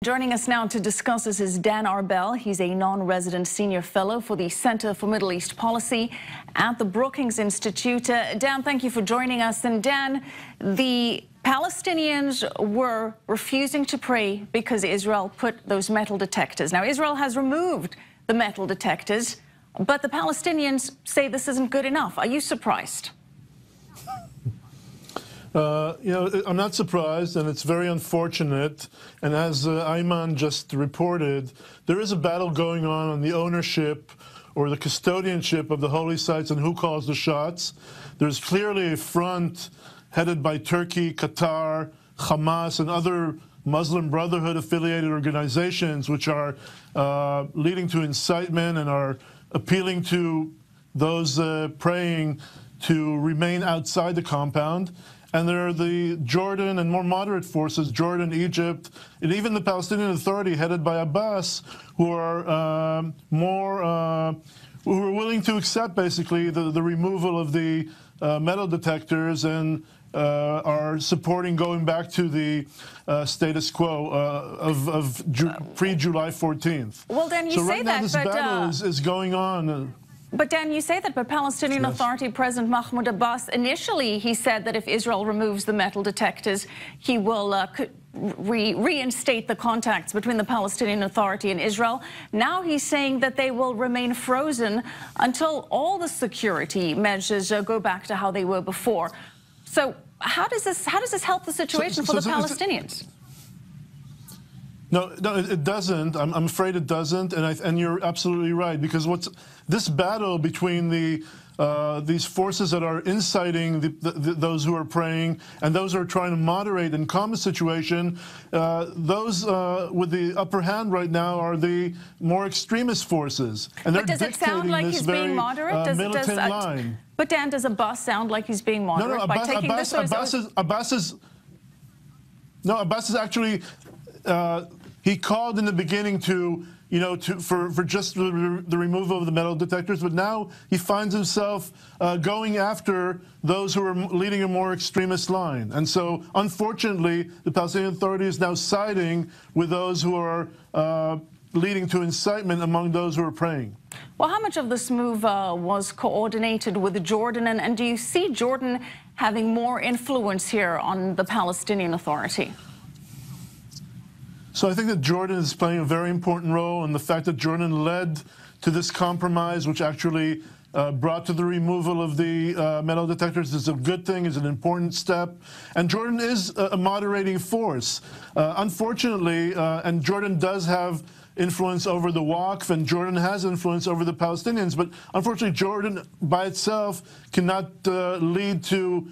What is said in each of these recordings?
Joining us now to discuss this is Dan Arbel. He's a non-resident senior fellow for the Center for Middle East Policy at the Brookings Institute. Dan, thank you for joining us. And Dan, the Palestinians were refusing to pray because Israel put those metal detectors. Now, Israel has removed the metal detectors, but the Palestinians say this isn't good enough. Are you surprised? I'm not surprised, and it's very unfortunate. And as Ayman just reported, there is a battle going on the ownership or the custodianship of the holy sites and who calls the shots. There's clearly a front headed by Turkey, Qatar, Hamas, and other Muslim Brotherhood-affiliated organizations which are leading to incitement and are appealing to those praying to remain outside the compound. And there are the Jordan and more moderate forces, Jordan, Egypt, and even the Palestinian Authority headed by Abbas, who are who are willing to accept basically the removal of the metal detectors and are supporting going back to the status quo of pre-July 14th. Well, then you so say right now this battle is going on. But Dan, you say that, but Palestinian Authority President Mahmoud Abbas, initially he said that if Israel removes the metal detectors, he will reinstate the contacts between the Palestinian Authority and Israel. Now he's saying that they will remain frozen until all the security measures go back to how they were before. So how does this help the situation for the Palestinians? No, it doesn't. I'm afraid it doesn't, and you're absolutely right, because this battle between these forces that are inciting those who are praying and those who are trying to moderate and calm the situation, those with the upper hand right now are the more extremist forces, and they're does it sound like he's being moderate? Militant line. But Dan, does Abbas sound like he's being moderate by taking this? Abbas is actually. He called in the beginning to, for just the removal of the metal detectors, but now he finds himself going after those who are leading a more extremist line. And so, unfortunately, the Palestinian Authority is now siding with those who are leading to incitement among those who are praying. Well, how much of this move was coordinated with Jordan, and do you see Jordan having more influence here on the Palestinian Authority? So I think that Jordan is playing a very important role, and the fact that Jordan led to this compromise, which actually brought to the removal of the metal detectors, is a good thing, is an important step. And Jordan is a moderating force. Unfortunately, and Jordan does have influence over the Waqf, and Jordan has influence over the Palestinians, but unfortunately Jordan by itself cannot lead to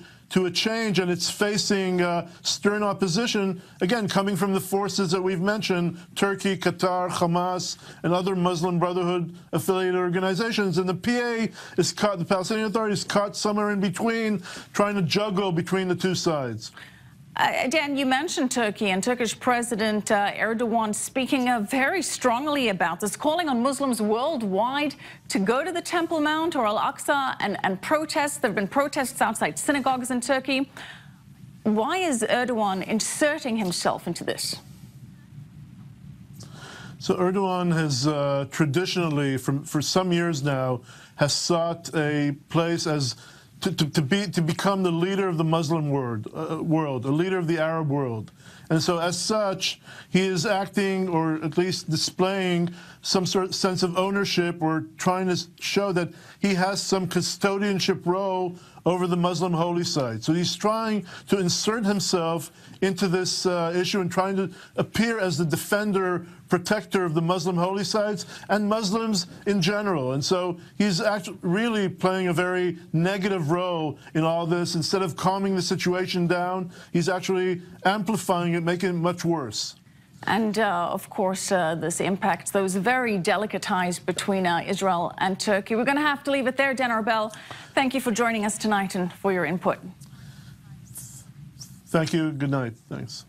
a change, and it's facing stern opposition, again, coming from the forces that we've mentioned, Turkey, Qatar, Hamas, and other Muslim Brotherhood-affiliated organizations. And the PA is caught, the Palestinian Authority is caught somewhere in between, trying to juggle between the two sides. Dan, you mentioned Turkey, and Turkish President Erdogan speaking very strongly about this, calling on Muslims worldwide to go to the Temple Mount or Al-Aqsa and protest. There have been protests outside synagogues in Turkey. Why is Erdogan inserting himself into this? So Erdogan has traditionally, for some years now, has sought a place as to become the leader of the Muslim world, a leader of the Arab world. And so as such, he is acting, or at least displaying, some sort of sense of ownership, or trying to show that he has some custodianship role over the Muslim holy site. So he's trying to insert himself into this issue and trying to appear as the defender, protector of the Muslim holy sites and Muslims in general. And so he's actually really playing a very negative role in all this. Instead of calming the situation down, he's actually amplifying it, making it much worse. And, of course, this impacts those very delicate ties between Israel and Turkey. We're going to have to leave it there. Dan Arbel, thank you for joining us tonight and for your input. Thank you. Good night. Thanks.